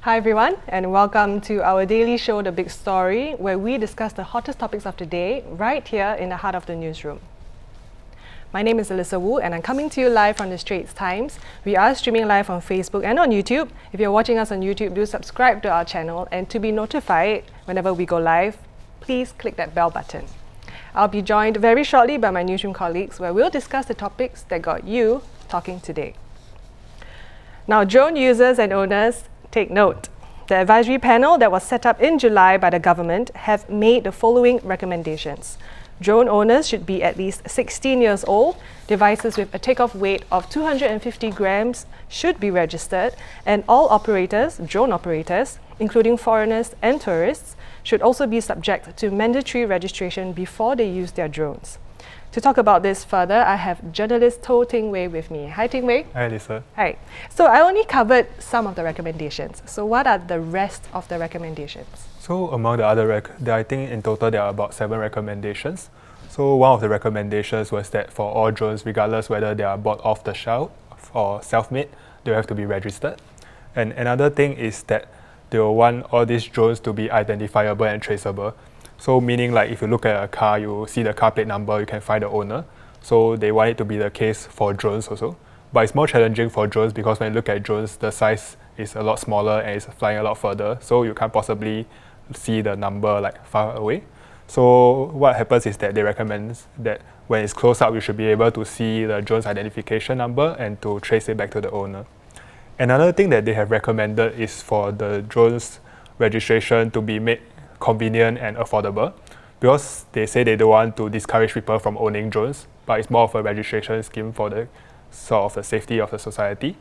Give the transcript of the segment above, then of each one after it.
Hi everyone, and welcome to our daily show, The Big Story, where we discuss the hottest topics of the day right here in the heart of the newsroom. My name is Alyssa Wu, and I'm coming to you live from the Straits Times. We are streaming live on Facebook and on YouTube. If you're watching us on YouTube, do subscribe to our channel, and to be notified whenever we go live, please click that bell button. I'll be joined very shortly by my newsroom colleagues, where we'll discuss the topics that got you talking today. Now, drone users and owners, take note. The advisory panel that was set up in July by the government have made the following recommendations. Drone owners should be at least 16 years old, devices with a takeoff weight of 250 grams should be registered, and all operators, drone operators, including foreigners and tourists, should also be subject to mandatory registration before they use their drones. To talk about this further, I have journalist Toh Ting Wei with me. Hi, Ting Wei. Hi, Lisa. Hi. So I only covered some of the recommendations. So what are the rest of the recommendations? So among the other, I think in total there are about 7 recommendations. So one of the recommendations was that for all drones, regardless whether they are bought off the shelf or self-made, they have to be registered. And another thing is that they will want all these drones to be identifiable and traceable. So meaning like if you look at a car, you see the car plate number, you can find the owner. So they want it to be the case for drones also. But it's more challenging for drones because when you look at drones, the size is a lot smaller and it's flying a lot further. So you can't possibly see the number like far away. So what happens is that they recommend that when it's close up, you should be able to see the drone's identification number and to trace it back to the owner. Another thing that they have recommended is for the drone's registration to be made convenient and affordable, because they say they don't want to discourage people from owning drones, but it's more of a registration scheme for the sort of the safety of the society.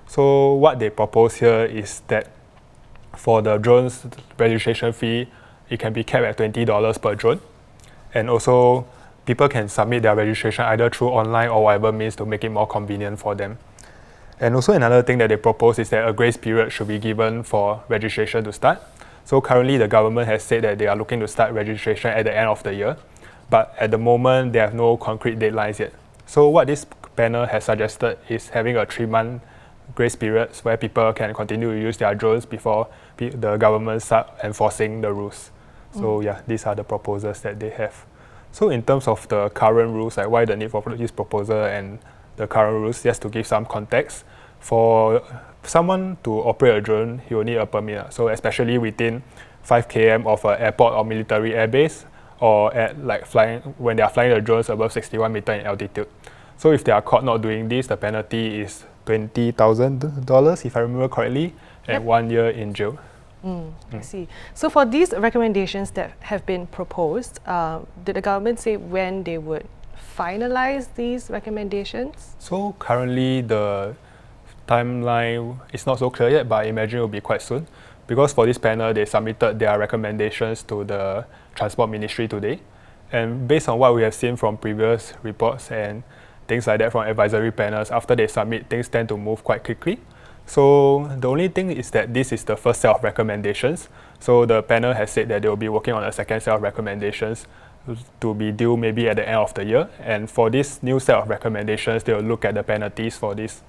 So what they propose here is that for the drones registration fee, it can be capped at $20 per drone, and also people can submit their registration either through online or whatever means to make it more convenient for them. And also another thing that they propose is that a grace period should be given for registration to start. So currently the government has said that they are looking to start registration at the end of the year, but at the moment they have no concrete deadlines yet. So what this panel has suggested is having a 3-month grace period where people can continue to use their drones before the government start enforcing the rules. So yeah, these are the proposals that they have. So in terms of the current rules, like why the need for this proposal and the current rules, just to give some context, for someone to operate a drone, he will need a permit. So especially within 5 km of an airport or military airbase, or at like when they are flying the drones above 61 meters in altitude. So if they are caught not doing this, the penalty is $20,000, if I remember correctly, and 1 year in jail. I see. So for these recommendations that have been proposed, did the government say when they would finalize these recommendations? So currently the timeline is not so clear yet, but I imagine it will be quite soon. Because for this panel, they submitted their recommendations to the Transport Ministry today. And based on what we have seen from previous reports and things like that from advisory panels, after they submit, things tend to move quite quickly. So the only thing is that this is the first set of recommendations. So the panel has said that they will be working on a second set of recommendations to be due maybe at the end of the year. And for this new set of recommendations, they will look at the penalties for these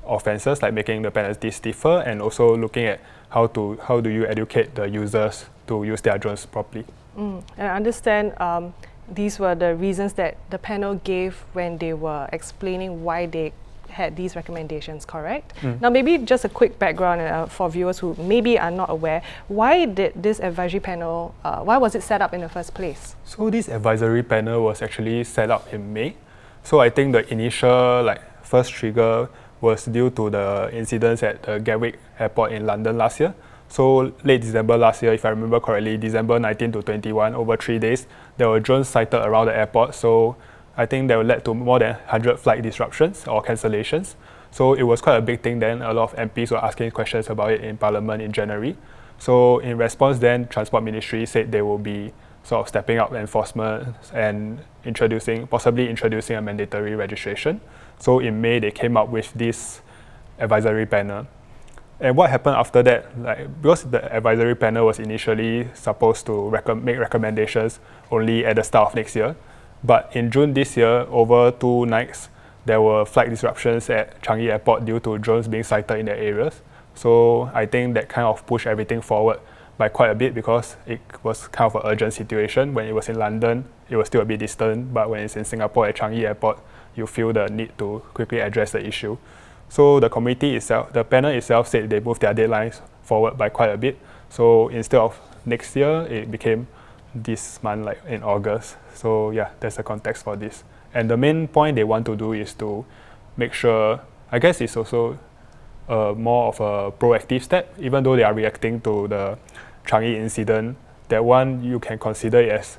offences, like making the penalties stiffer, and also looking at how do you educate the users to use their drones properly. And I understand these were the reasons that the panel gave when they were explaining why they had these recommendations, correct? Now maybe just a quick background for viewers who maybe are not aware, why did this advisory panel, why was it set up in the first place? So this advisory panel was actually set up in May. So I think the initial first trigger was due to the incidents at the Gatwick Airport in London last year. So late December last year, if I remember correctly, December 19 to 21, over 3 days, there were drones sighted around the airport. So I think that led to more than 100 flight disruptions or cancellations. So it was quite a big thing then. A lot of MPs were asking questions about it in Parliament in January. So in response then, Transport Ministry said they will be sort of stepping up enforcement and possibly introducing a mandatory registration. So in May, they came up with this advisory panel. And what happened after that, because the advisory panel was initially supposed to make recommendations only at the start of next year, but in June this year, over 2 nights, there were flight disruptions at Changi Airport due to drones being sighted in the areas. So I think that kind of pushed everything forward by quite a bit because it was kind of an urgent situation. When it was in London, it was still a bit distant, but when it's in Singapore at Changi Airport, you feel the need to quickly address the issue. So the committee itself, the panel itself said they moved their deadlines forward by quite a bit. So instead of next year, it became this month, like in August. So yeah, that's the context for this. And the main point they want to do is to make sure, I guess it's also more of a proactive step, even though they are reacting to the Changi incident. That one you can consider it as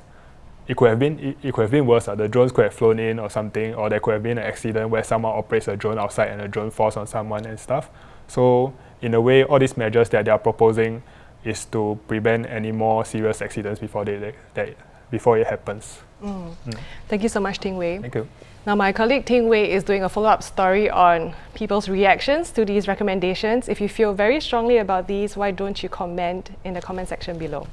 it could have been worse. The drones could have flown in or something, or there could have been an accident where someone operates a drone outside and a drone falls on someone and stuff. So in a way, all these measures that they are proposing is to prevent any more serious accidents before it happens. Thank you so much, Ting Wei. Thank you. Now, my colleague Ting Wei is doing a follow-up story on people's reactions to these recommendations. If you feel very strongly about these, why don't you comment in the comment section below?